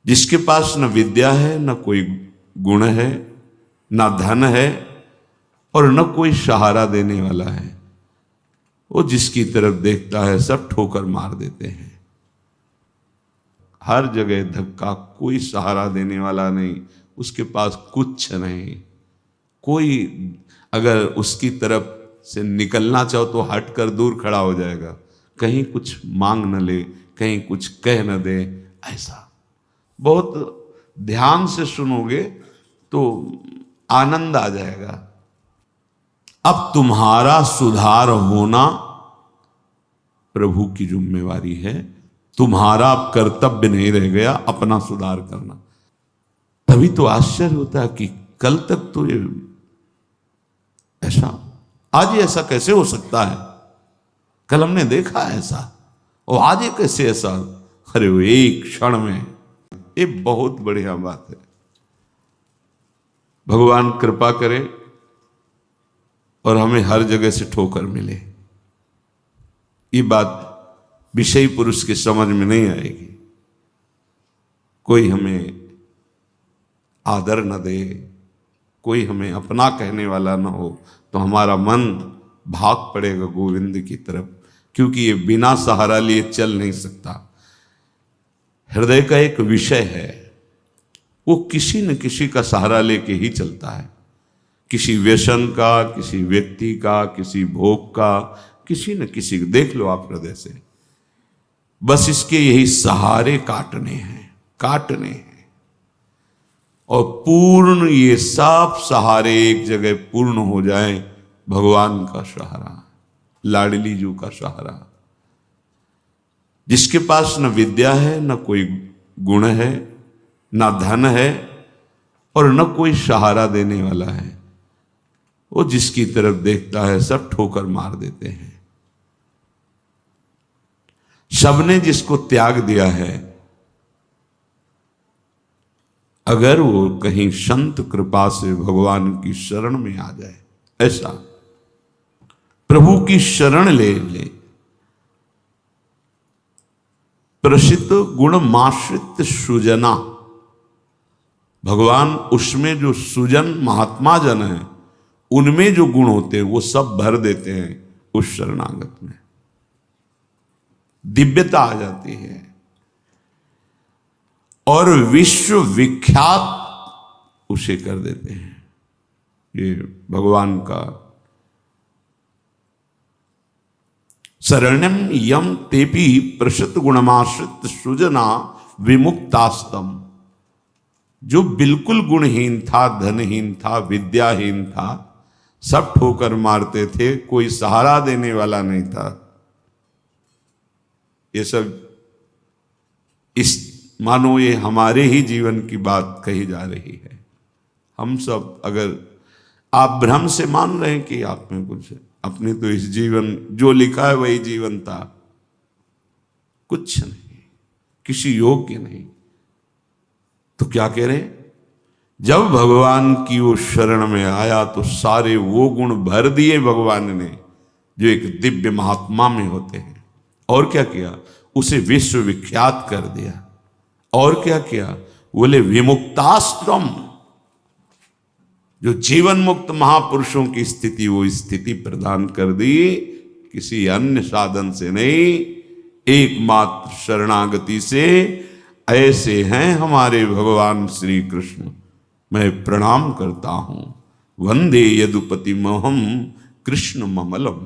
जिसके पास न विद्या है, न कोई गुण है, न धन है और न कोई सहारा देने वाला है, वो जिसकी तरफ देखता है सब ठोकर मार देते हैं। हर जगह धक्का, कोई सहारा देने वाला नहीं, उसके पास कुछ नहीं। कोई अगर उसकी तरफ से निकलना चाहो तो हटकर दूर खड़ा हो जाएगा, कहीं कुछ मांग न ले, कहीं कुछ कह न दे। ऐसा बहुत ध्यान से सुनोगे तो आनंद आ जाएगा। अब तुम्हारा सुधार होना प्रभु की जिम्मेवारी है, तुम्हारा अब कर्तव्य नहीं रह गया अपना सुधार करना। तभी तो आश्चर्य होता है कि कल तक तो ये ऐसा, आज ये ऐसा कैसे हो सकता है, कल हमने देखा ऐसा और आज ये कैसे ऐसा। अरे वो एक क्षण में, ये बहुत बढ़िया बात है। भगवान कृपा करे और हमें हर जगह से ठोकर मिले। ये बात विषयी पुरुष की समझ में नहीं आएगी। कोई हमें आदर न दे, कोई हमें अपना कहने वाला न हो, तो हमारा मन भाग पड़ेगा गोविंद की तरफ, क्योंकि ये बिना सहारा लिए चल नहीं सकता। हृदय का एक विषय है, वो किसी न किसी का सहारा लेके ही चलता है। किसी व्यसन का, किसी व्यक्ति का, किसी भोग का, किसी न किसी को देख लो आप हृदय से। बस इसके यही सहारे काटने हैं और पूर्ण ये सब सहारे एक जगह पूर्ण हो जाए। भगवान का सहारा, लाडली जू का सहारा। जिसके पास न विद्या है, न कोई गुण है, न धन है और न कोई सहारा देने वाला है, वो जिसकी तरफ देखता है सब ठोकर मार देते हैं। सबने जिसको त्याग दिया है, अगर वो कहीं संत कृपा से भगवान की शरण में आ जाए, ऐसा प्रभु की शरण ले ले, प्रसिद्ध गुण माश्रित सुजना, भगवान उसमें जो सुजन महात्मा जन है, उनमें जो गुण होते हैं वो सब भर देते हैं उस शरणागत में। दिव्यता आ जाती है और विश्व विख्यात उसे कर देते हैं। ये भगवान का शरणम यम तेपि प्रसिद्ध गुणमाश्रित सुजना विमुक्तास्तम। जो बिल्कुल गुणहीन था, धनहीन था, विद्याहीन था, सब ठोकर मारते थे, कोई सहारा देने वाला नहीं था। ये सब इस मानो ये हमारे ही जीवन की बात कही जा रही है। हम सब अगर आप भ्रम से मान रहे हैं कि आप में कुछ है, अपने तो इस जीवन जो लिखा है वही जीवन था, कुछ नहीं, किसी योग्य नहीं। तो क्या कह रहे, जब भगवान की वो शरण में आया तो सारे वो गुण भर दिए भगवान ने जो एक दिव्य महात्मा में होते हैं। और क्या किया, उसे विश्व विख्यात कर दिया। और क्या किया, बोले विमुक्ताश्रम, जो जीवन मुक्त महापुरुषों की स्थिति, वो स्थिति प्रदान कर दी, किसी अन्य साधन से नहीं, एकमात्र शरणागति से। ऐसे हैं हमारे भगवान श्री कृष्ण। मैं प्रणाम करता हूं, वंदे यदुपति मोहम कृष्ण ममलम।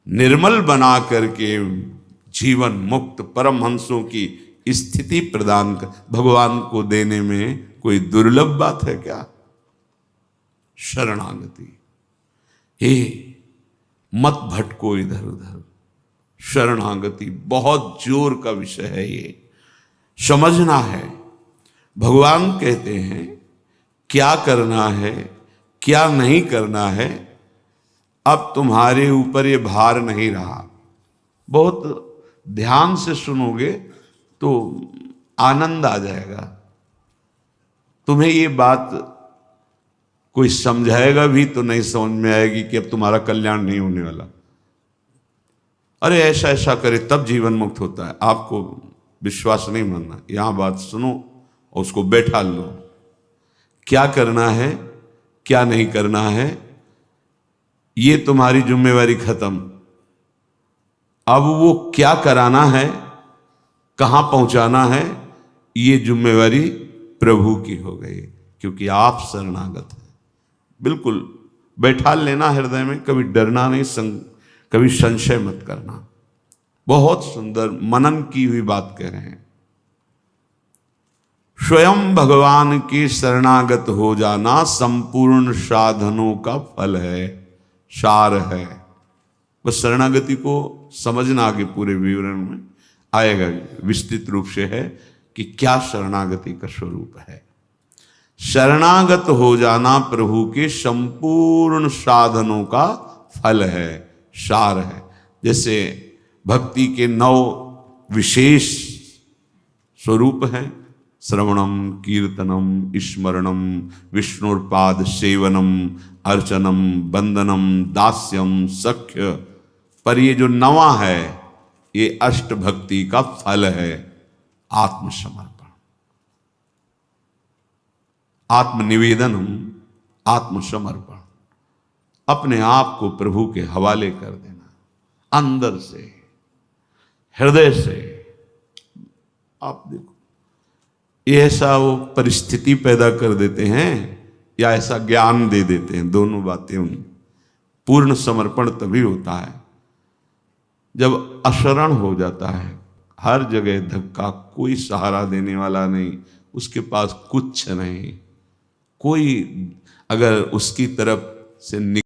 निर्मल बना करके जीवन मुक्त परमहंसों की स्थिति प्रदान कर भगवान को देने में कोई दुर्लभ बात है क्या। शरणागति, हे मत भटको इधर उधर। शरणागति बहुत जोर का विषय है, ये समझना है। भगवान कहते हैं क्या करना है, क्या नहीं करना है, अब तुम्हारे ऊपर ये भार नहीं रहा। बहुत ध्यान से सुनोगे तो आनंद आ जाएगा। तुम्हें ये बात कोई समझाएगा भी तो नहीं समझ में आएगी कि अब तुम्हारा कल्याण नहीं होने वाला। अरे ऐसा ऐसा करे तब जीवन मुक्त होता है। आपको विश्वास नहीं मानना, यहां बात सुनो और उसको बैठा लो। क्या करना है क्या नहीं करना है ये तुम्हारी जिम्मेवारी खत्म। अब वो क्या कराना है, कहां पहुंचाना है, ये जिम्मेवारी प्रभु की हो गई, क्योंकि आप शरणागत हैं। बिल्कुल बैठा लेना हृदय में, कभी डरना नहीं, कभी संशय मत करना। बहुत सुंदर मनन की हुई बात कह रहे हैं। स्वयं भगवान की शरणागत हो जाना संपूर्ण साधनों का फल है, सार है। बस शरणागति को समझना, आगे पूरे विवरण में आएगा, विस्तृत रूप से है कि क्या शरणागति का स्वरूप है। शरणागत हो जाना प्रभु के संपूर्ण साधनों का फल है, सार है। जैसे भक्ति के 9 विशेष स्वरूप हैं, श्रवणम, कीर्तनम, स्मरणम, विष्णुपाद सेवनम, अर्चनम, वंदनम, दास्यम, सख्य। पर ये जो 9वां है ये अष्ट भक्ति का फल है, आत्मसमर्पण, आत्मनिवेदनम, आत्मसमर्पण। अपने आप को प्रभु के हवाले कर देना, अंदर से, हृदय से। आप देखो ये ऐसा वो परिस्थिति पैदा कर देते हैं या ऐसा ज्ञान दे देते हैं, दोनों बातें उन। पूर्ण समर्पण तभी होता है जब अशरण हो जाता है, हर जगह धक्का, कोई सहारा देने वाला नहीं, उसके पास कुछ नहीं, कोई अगर उसकी तरफ से